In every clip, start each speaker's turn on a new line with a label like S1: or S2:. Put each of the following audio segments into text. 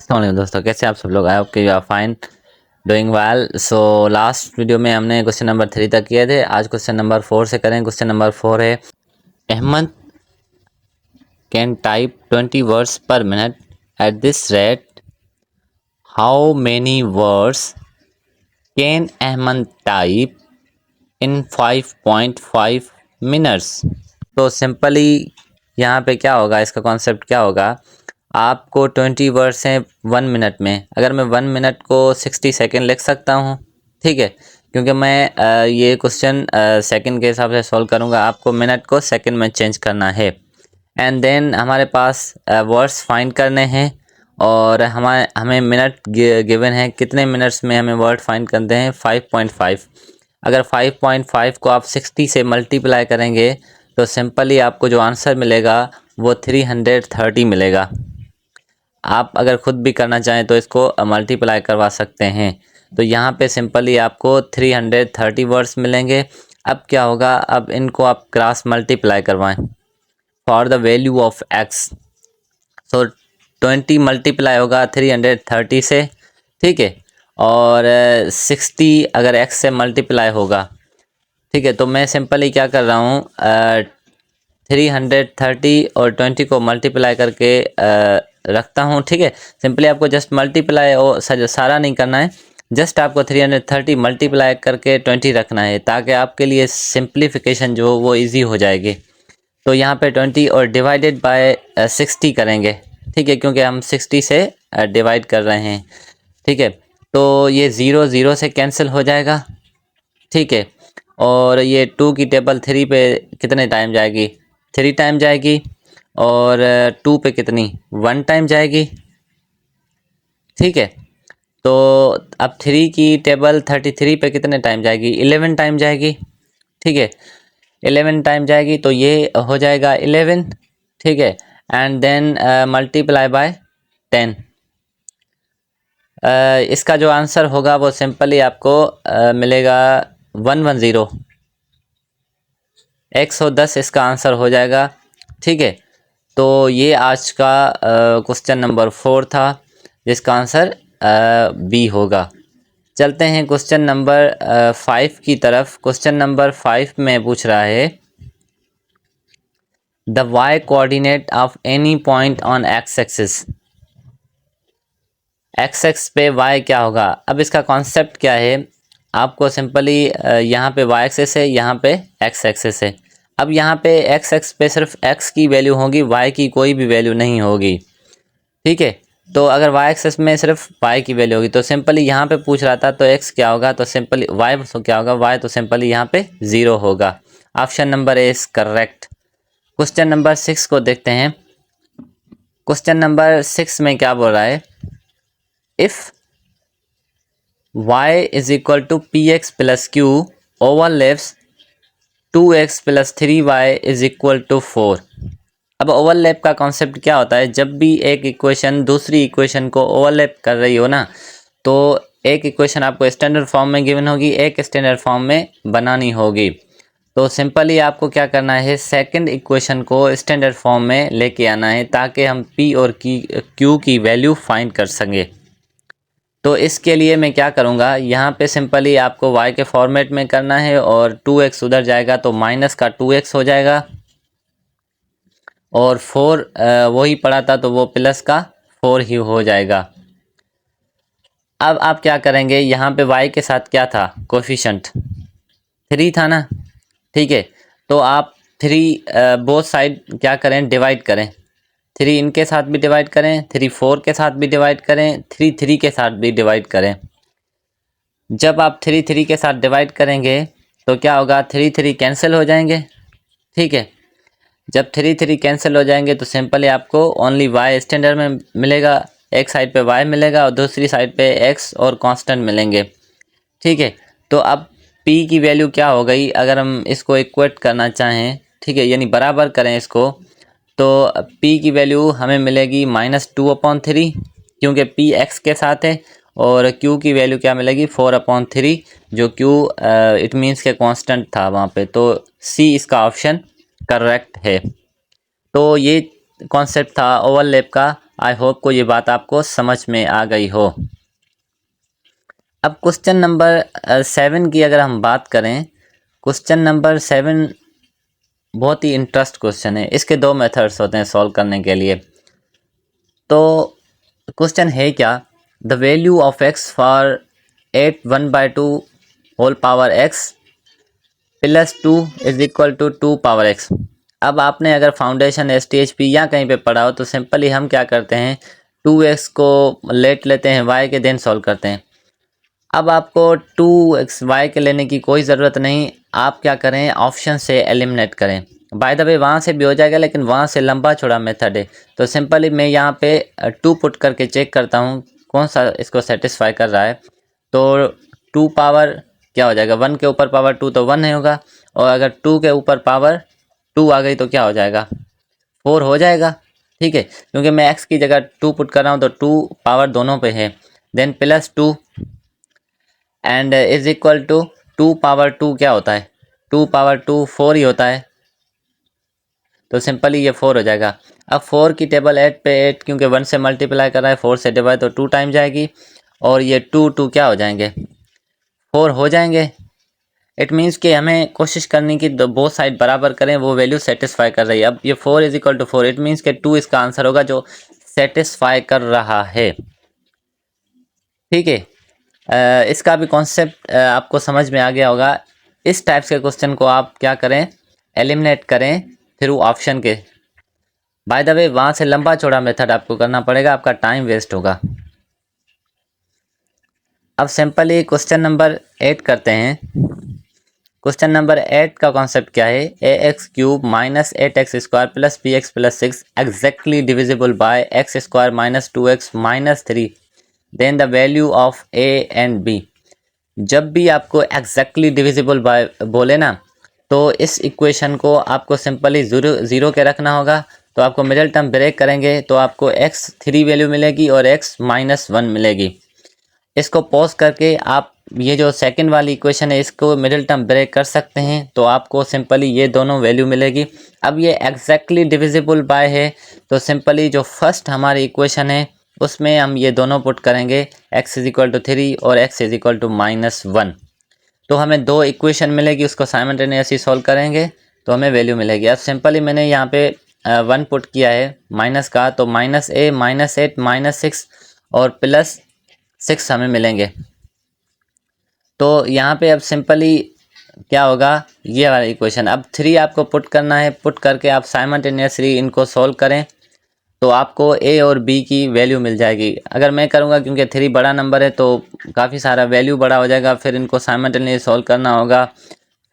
S1: अस्सलाम वालेकुम दोस्तों, कैसे आप सब लोग? आई होप कि you are fine, doing well. So last video में हमने क्वेश्चन नंबर 3 तक किए थे। आज क्वेश्चन नंबर 4 से करें। क्वेश्चन नंबर 4 है, Ahmed can type 20 words per minute at this rate, how many words can Ahmed type in 5.5 minutes? तो सिंपली यहाँ पे क्या होगा, इसका कॉन्सेप्ट क्या होगा, आपको 20 वर्ड्स हैं 1 मिनट में। अगर मैं 1 मिनट को 60 सेकेंड लिख सकता हूँ, ठीक है, क्योंकि मैं ये क्वेश्चन सेकंड के हिसाब से सॉल्व करूँगा। आपको मिनट को सेकंड में चेंज करना है। एंड देन हमारे पास वर्ड्स फाइंड करने हैं और हमें मिनट गिवन है, कितने मिनट्स में हमें वर्ड फाइंड करते हैं, 5.5। अगर 5.5 को आप 60 से मल्टीप्लाई करेंगे तो सिंपली आपको जो आंसर मिलेगा वो 330 मिलेगा। आप अगर ख़ुद भी करना चाहें तो इसको मल्टीप्लाई करवा सकते हैं। तो यहाँ पे सिंपली आपको 330 वर्ड्स मिलेंगे। अब क्या होगा, अब इनको आप क्रॉस मल्टीप्लाई करवाएं for the value of x. So 20 multiply होगा 330 से, ठीक है, और 60 अगर एक्स से मल्टीप्लाई होगा, ठीक है। तो मैं सिंपली क्या कर रहा हूँ, 330 और 20 को मल्टीप्लाई करके रखता हूँ, ठीक है। सिंपली आपको जस्ट मल्टीप्लाई और सारा नहीं करना है, जस्ट आपको 330 मल्टीप्लाई करके 20 रखना है, ताकि आपके लिए सिंप्लीफिकेशन जो वो इजी हो जाएगी। तो यहाँ पे 20 और डिवाइडेड बाय 60 करेंगे, ठीक है, क्योंकि हम 60 से डिवाइड कर रहे हैं, ठीक है। तो ये 0 0 से कैंसिल हो जाएगा, ठीक है। और ये 2 की टेबल 3 पे कितने टाइम जाएगी, 3 टाइम जाएगी। और 2 पे कितनी, 1 टाइम जाएगी, ठीक है। तो अब 3 की टेबल 33 पे कितने टाइम जाएगी, 11 टाइम जाएगी, ठीक है। 11 टाइम जाएगी तो ये हो जाएगा 11, ठीक है। And then multiply by 10। इसका जो आंसर होगा वो सिंपली आपको मिलेगा 110। 110 इसका आंसर हो जाएगा, ठीक है। तो ये आज का क्वेश्चन नंबर 4 था, जिसका आंसर बी होगा। चलते हैं क्वेश्चन नंबर 5 की तरफ। क्वेश्चन नंबर 5 में पूछ रहा है, the Y coordinate of any point on X axis. X X पे वाई क्या होगा। अब इसका कॉन्सेप्ट क्या है, आपको सिंपली यहाँ पे वाई एक्सिस है, यहाँ पे एक्स एक्सिस है। अब यहाँ पे एक्स एक्स पे सिर्फ एक्स की वैल्यू होगी, वाई की कोई भी वैल्यू नहीं होगी, ठीक है। तो अगर वाई एक्सिस में सिर्फ वाई की वैल्यू होगी तो सिंपली यहाँ पे पूछ रहा था, तो एक्स क्या होगा, तो सिंपली वाई क्या होगा, वाई तो सिंपली यहाँ पे 0 होगा। Option number A is correct. Question number 6 को देखते हैं। क्वेश्चन नंबर 6 में क्या बोल रहा है, if y is equal to P X plus Q overlaps 2x plus 3y is equal to 4। अब ओवरलैप का कॉन्सेप्ट क्या होता है, जब भी एक इक्वेशन दूसरी इक्वेशन को ओवरलैप कर रही हो ना, तो एक इक्वेशन आपको स्टैंडर्ड फॉर्म में गिवन होगी, एक स्टैंडर्ड फॉर्म में बनानी होगी। तो सिंपली आपको क्या करना है, सेकंड इक्वेशन को स्टैंडर्ड फॉर्म में लेके आना है, ताकि हम p और q की वैल्यू फाइंड कर सकें। तो इसके लिए मैं क्या करूँगा, यहाँ पे सिंपली आपको y के फॉर्मेट में करना है, और 2x उधर जाएगा तो माइनस का 2x हो जाएगा, और 4 वही पड़ा था तो वो प्लस का 4 ही हो जाएगा। अब आप क्या करेंगे, यहाँ पे y के साथ क्या था, कोफिशेंट 3 था ना, ठीक है। तो आप 3 बोथ साइड क्या करें, डिवाइड करें। 3 इनके साथ भी डिवाइड करें, 3 4 के साथ भी डिवाइड करें, 3 3 के साथ भी डिवाइड करें। जब आप 3 3 के साथ डिवाइड करेंगे तो क्या होगा, 3 3 कैंसिल हो जाएंगे, ठीक है। जब 3 3 कैंसिल हो जाएंगे तो सिंपली आपको ओनली y स्टैंडर्ड में मिलेगा, एक साइड पे y मिलेगा और दूसरी साइड पे x और कांस्टेंट मिलेंगे, ठीक है। तो अब p की वैल्यू क्या हो गई, अगर हम इसको इक्वेट करना चाहें, ठीक है, यानी बराबर करें इसको, तो p की वैल्यू हमें मिलेगी -2/3, क्योंकि p x के साथ है, और q की वैल्यू क्या मिलेगी, 4/3, जो q इट मीन्स के कांस्टेंट था वहाँ पे। तो c इसका ऑप्शन करेक्ट है। तो ये कॉन्सेप्ट था ओवरलैप का आई होप को ये बात आपको समझ में आ गई हो। अब क्वेश्चन नंबर 7 की अगर हम बात करें, क्वेश्चन नंबर 7 बहुत ही इंटरेस्ट क्वेश्चन है। इसके दो मेथड्स होते हैं सॉल्व करने के लिए। तो क्वेश्चन है क्या, the value of X for 8 1/2 whole power X plus 2 is equal to 2 power X. अब आपने अगर फाउंडेशन STHP या कहीं पे पढ़ा हो तो सिंपली हम क्या करते हैं, 2x को लेट लेते हैं y के, देन सॉल्व करते हैं। अब आपको 2xy के लेने की कोई ज़रूरत नहीं, आप क्या करें, ऑप्शन से एलिमिनेट करें। बाय द वे वहाँ से भी हो जाएगा, लेकिन वहाँ से लंबा चौड़ा मेथड है। तो सिंपली मैं यहाँ पे 2 पुट करके चेक करता हूँ कौन सा इसको सेटिस्फाई कर रहा है। तो 2 पावर क्या हो जाएगा, 1 के ऊपर पावर 2 तो 1 नहीं होगा, और अगर 2 के ऊपर पावर 2 आ गई तो क्या हो जाएगा, 4 हो जाएगा। ठीक है, क्योंकि मैं x की जगह 2 पुट कर रहा हूँ तो 2 पावर दोनों पे है। Then plus 2 and is equal to 2 power 2 क्या होता है, 2 पावर 2 4 ही होता है। तो सिंपली ये 4 हो जाएगा। अब 4 की टेबल 8 पे 8 क्योंकि 1 से मल्टीप्लाई कर रहा है, 4 से डिवाइड तो 2 टाइम जाएगी, और ये 2 क्या हो जाएंगे, 4 हो जाएंगे। इट मीन्स कि हमें कोशिश करनी कि बोथ साइड बराबर करें, वो वैल्यू सेटिस्फाई कर रही है। अब ये 4 is equal to 4, it means कि 2 इसका आंसर होगा जो सेटिस्फाई कर रहा है। ठीक है, इसका भी कॉन्सेप्ट आपको समझ में आ गया होगा। इस टाइप्स के क्वेश्चन को आप क्या करें, एलिमिनेट करें थ्रू ऑप्शन के। बाय द वे वहाँ से लंबा चौड़ा मेथड आपको करना पड़ेगा, आपका टाइम वेस्ट होगा। अब सिंपली क्वेश्चन नंबर 8 करते हैं। क्वेश्चन नंबर 8 का कॉन्सेप्ट क्या है, ax³ minus 8x² plus bx plus 6 exactly divisible by x² minus 2x minus 3, then the value of a and b। जब भी आपको एग्जैक्टली डिविजिबल बाय बोले ना, तो इस इक्वेशन को आपको सिंपली ज़ीरो के रखना होगा। तो आपको मिडिल टर्म ब्रेक करेंगे तो आपको x3 वैल्यू मिलेगी और x-1 मिलेगी। इसको पॉज करके आप ये जो सेकंड वाली इक्वेशन है इसको मिडिल टर्म ब्रेक कर सकते हैं, तो आपको सिंपली ये दोनों वैल्यू मिलेगी। अब ये एग्जैक्टली डिविजिबल बाय है, तो सिंपली जो फर्स्ट हमारी इक्वेशन है उसमें हम ये दोनों पुट करेंगे, x इज इक्वल टू 3 और x इज इक्वल टू -1। तो हमें दो इक्वेशन मिलेगी, उसको साइमल्टेनियसली सॉल्व करेंगे तो हमें वैल्यू मिलेगी। अब सिंपली मैंने यहाँ पे 1 पुट किया है माइनस का, तो -a -8 -6 और +6 हमें मिलेंगे। तो यहाँ पे अब सिंपली क्या होगा, ये वाला इक्वेशन। अब 3 आपको पुट करना है, पुट करके आप साइमल्टेनियसली इनको सॉल्व करें तो आपको a और b की वैल्यू मिल जाएगी। अगर मैं करूँगा, क्योंकि 3 बड़ा नंबर है तो काफ़ी सारा वैल्यू बड़ा हो जाएगा, फिर इनको साइमल्टेनियसली सॉल्व करना होगा,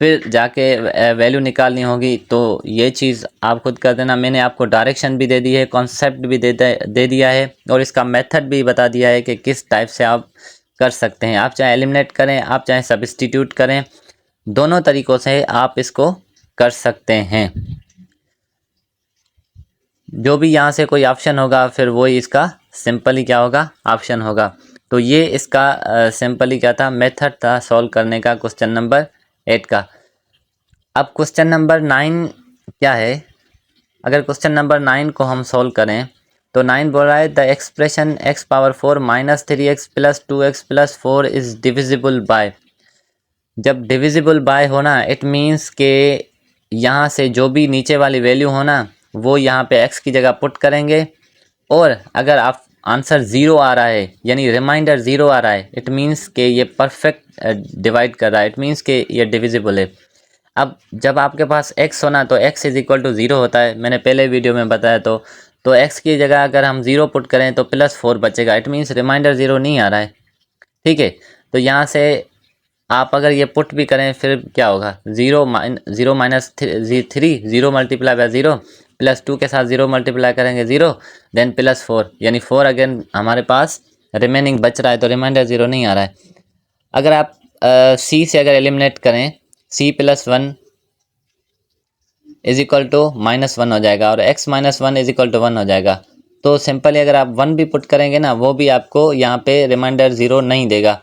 S1: फिर जाके वैल्यू निकालनी होगी। तो ये चीज़ आप खुद कर देना। मैंने आपको डायरेक्शन भी दे दी है, कॉन्सेप्ट भी दे दिया है, और इसका मेथड भी बता दिया है कि किस टाइप से आप कर सकते हैं। आप चाहे एलिमिनेट करें, आप चाहे सब्स्टिट्यूट करें, दोनों तरीक़ों से आप इसको कर सकते हैं। जो भी यहाँ से कोई ऑप्शन होगा फिर वही इसका सिंपली क्या होगा, ऑप्शन होगा। तो ये इसका सिंपली क्या था, मेथड था सॉल्व करने का क्वेश्चन नंबर 8 का। अब क्वेश्चन नंबर 9 क्या है, अगर क्वेश्चन नंबर 9 को हम सॉल्व करें तो 9 बोल रहा है the expression x⁴ minus 3x plus 2x plus 4 is divisible by. जब डिविजिबल बाय होना, इट मीन्स के यहाँ से जो भी नीचे वाली वैल्यू होना वो यहाँ पे x की जगह पुट करेंगे, और अगर आप आंसर 0 आ रहा है यानी रिमाइंडर 0 आ रहा है, इट मीन्स के ये परफेक्ट डिवाइड कर रहा है, इट मीन्स के ये डिविजिबल है। अब जब आपके पास x होना तो x इज इक्वल टू 0 होता है, मैंने पहले वीडियो में बताया। तो x की जगह अगर हम 0 पुट करें तो +4 बचेगा, इट मीन्स रिमाइंडर 0 नहीं आ रहा है। ठीक है, तो यहाँ से आप अगर ये पुट भी करें फिर क्या होगा, 0 माइनस 3, 0 मल्टीप्लाई बाय 0 प्लस 2 के साथ 0 मल्टीप्लाई करेंगे 0, देन +4 यानी 4 अगेन हमारे पास रिमेनिंग बच रहा है, तो रिमाइंडर 0 नहीं आ रहा है। अगर आप c से अगर एलिमिनेट करें, c + 1 इज इक्वल टू -1 हो जाएगा, और x - 1 इज इक्वल टू 1 हो जाएगा। तो सिंपली अगर आप 1 भी पुट करेंगे ना, वो भी आपको यहाँ पे रिमाइंडर 0 नहीं देगा।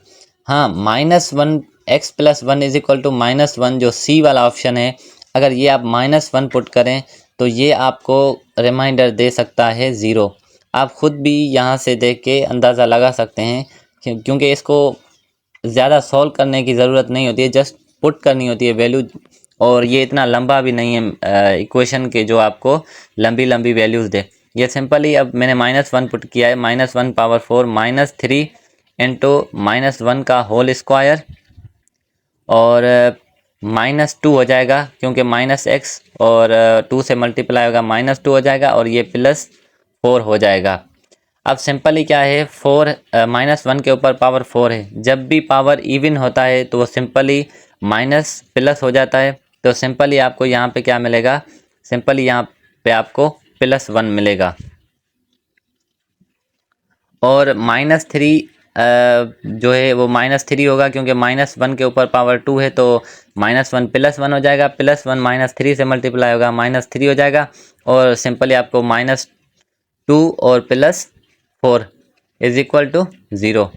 S1: हाँ, -1 x + 1 इज इक्वल टू -1 जो c वाला ऑप्शन है, अगर ये आप -1 पुट करें तो ये आपको रिमाइंडर दे सकता है 0। आप खुद भी यहाँ से देख के अंदाज़ा लगा सकते हैं, क्योंकि इसको ज़्यादा सॉल्व करने की ज़रूरत नहीं होती है, जस्ट पुट करनी होती है वैल्यू। और ये इतना लंबा भी नहीं है इक्वेशन के जो आपको लंबी लंबी वैल्यूज़ दे। ये सिंपली अब मैंने -1 पुट किया है, -1 पावर 4 -3 इंटू -1 का होल स्क्वायर, और -2 हो जाएगा क्योंकि -x और 2 से मल्टीप्लाई होगा, -2 हो जाएगा, और ये +4 हो जाएगा। अब सिंपली क्या है, 4 -1 के ऊपर पावर 4 है। जब भी पावर इवन होता है तो वो सिंपली माइनस प्लस हो जाता है। तो सिंपली आपको यहाँ पे क्या मिलेगा, सिंपली यहाँ पे आपको +1 मिलेगा। और -3 जो है वो -3 होगा, क्योंकि -1 के ऊपर पावर 2 है, तो -1 +1 हो जाएगा, +1 -3 से मल्टीप्लाई होगा, -3 हो जाएगा, और सिंपली आपको -2 और +4 इज इक्वल टू 0।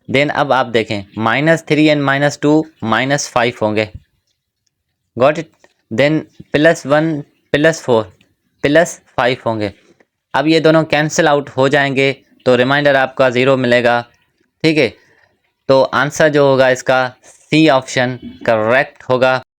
S1: देन अब आप देखें, -3 एंड -2 -5 होंगे, गॉट इट। देन +1 +4 +5 होंगे। अब ये दोनों कैंसिल आउट हो जाएंगे, तो रिमाइंडर आपका 0 मिलेगा, ठीक है। तो आंसर जो होगा इसका सी ऑप्शन करेक्ट होगा।